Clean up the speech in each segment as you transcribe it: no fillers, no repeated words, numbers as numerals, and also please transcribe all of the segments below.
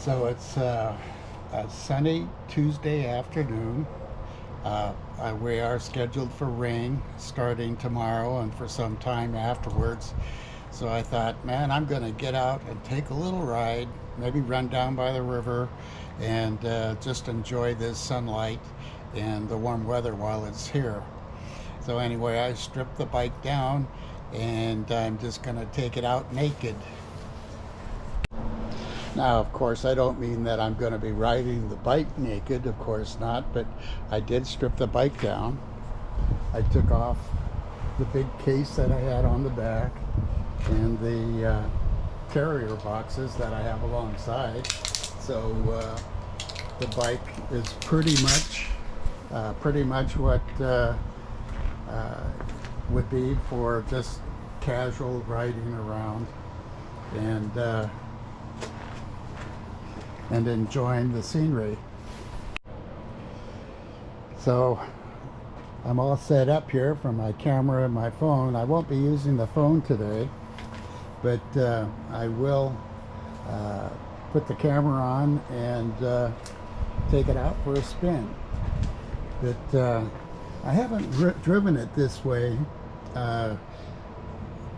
So it's a sunny Tuesday afternoon. We are scheduled for rain starting tomorrow and for some time afterwards. So I thought, man, I'm going to get out and take a little ride, maybe run down by the river and just enjoy this sunlight and the warm weather while it's here. So anyway, I stripped the bike down and I'm just going to take it out naked. Now, of course, I don't mean that I'm going to be riding the bike naked, of course not, but I did strip the bike down. I took off the big case that I had on the back and the carrier boxes that I have alongside. So the bike is pretty much what would be for just casual riding around and enjoying the scenery. So I'm all set up here for my camera and my phone. I won't be using the phone today, but I will put the camera on and take it out for a spin. But I haven't driven it this way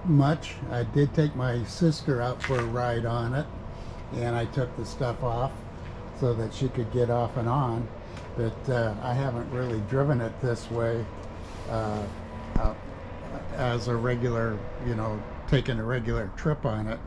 much. I did take my sister out for a ride on it, and I took the stuff off so that she could get off and on, but I haven't really driven it this way as a regular, taking a regular trip on it.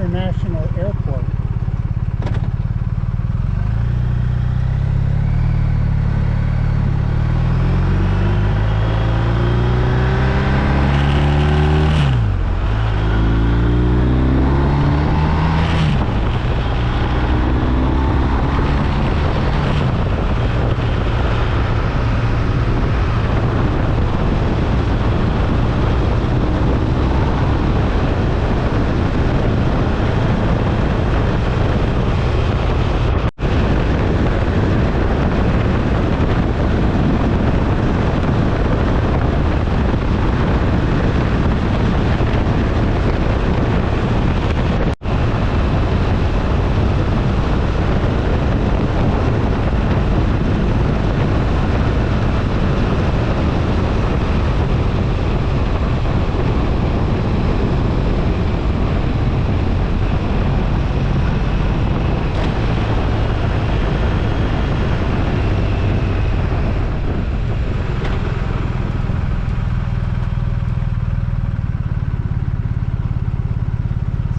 International Airport.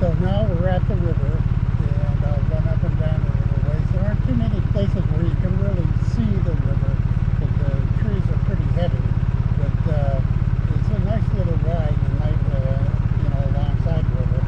So now we're at the river, and I'll run up and down a little ways. There aren't too many places where you can really see the river because the trees are pretty heavy. But it's a nice little ride, alongside the river.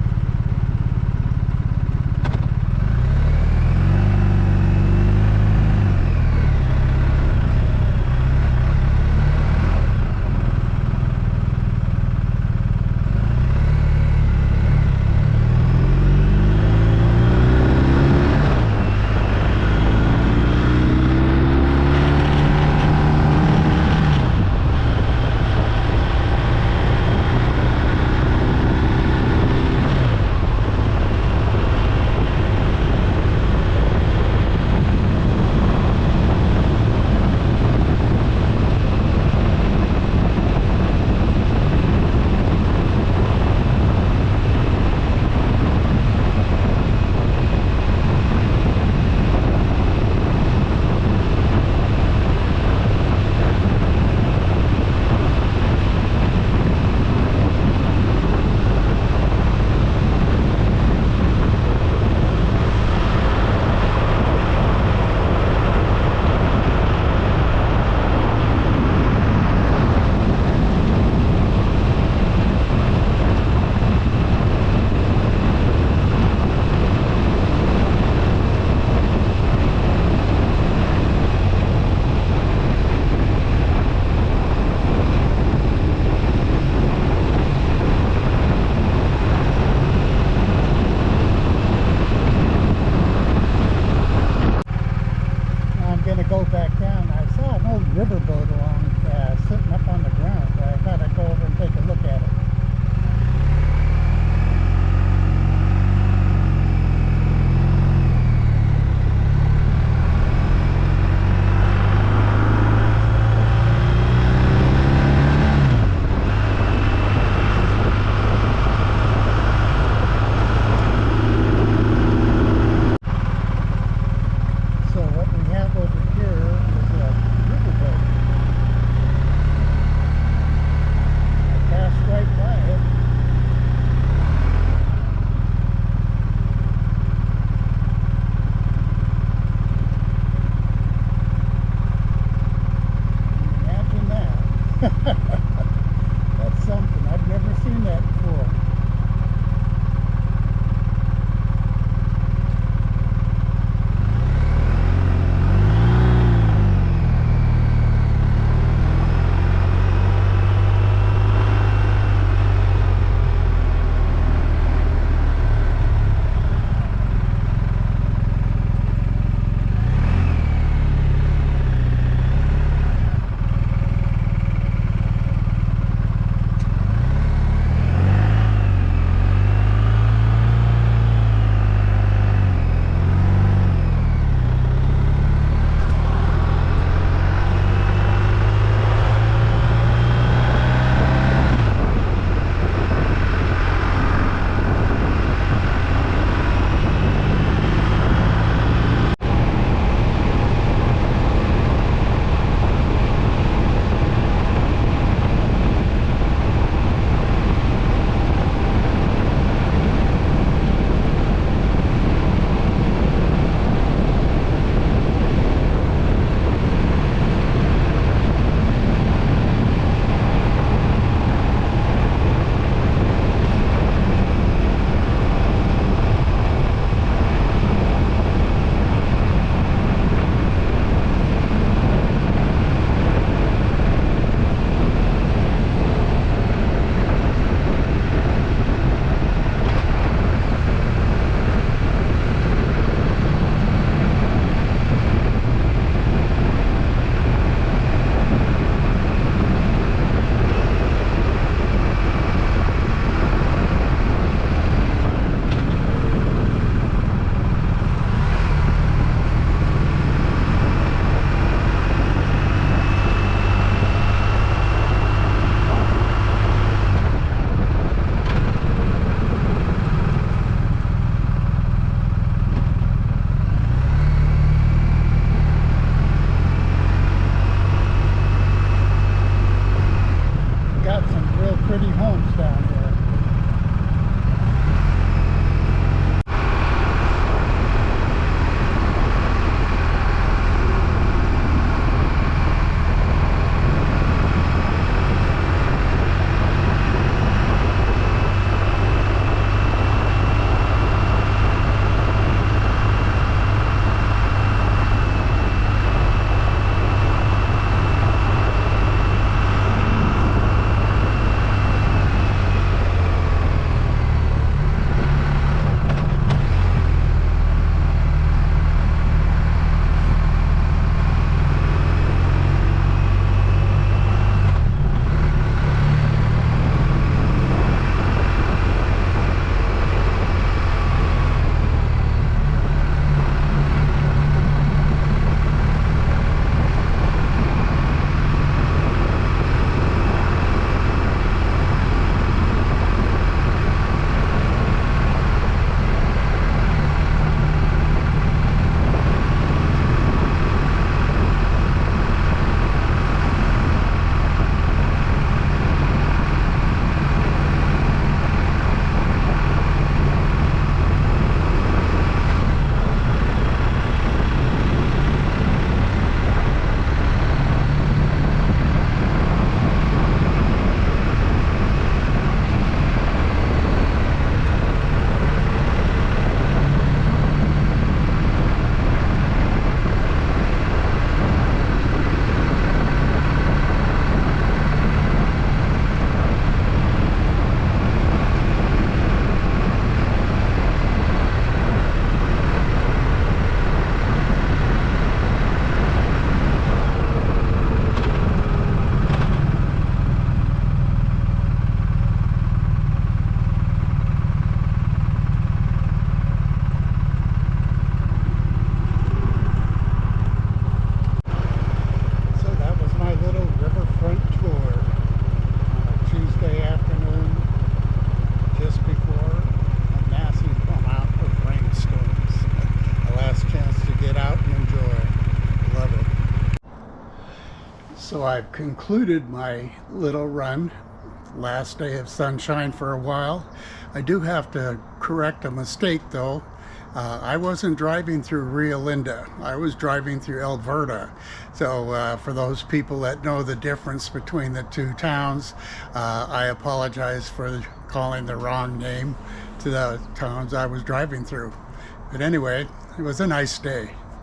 So I've concluded my little run. Last day of sunshine for a while. I do have to correct a mistake though. I wasn't driving through Rio Linda. I was driving through Alberta. So for those people that know the difference between the two towns, I apologize for calling the wrong name to the towns I was driving through. But anyway, it was a nice day.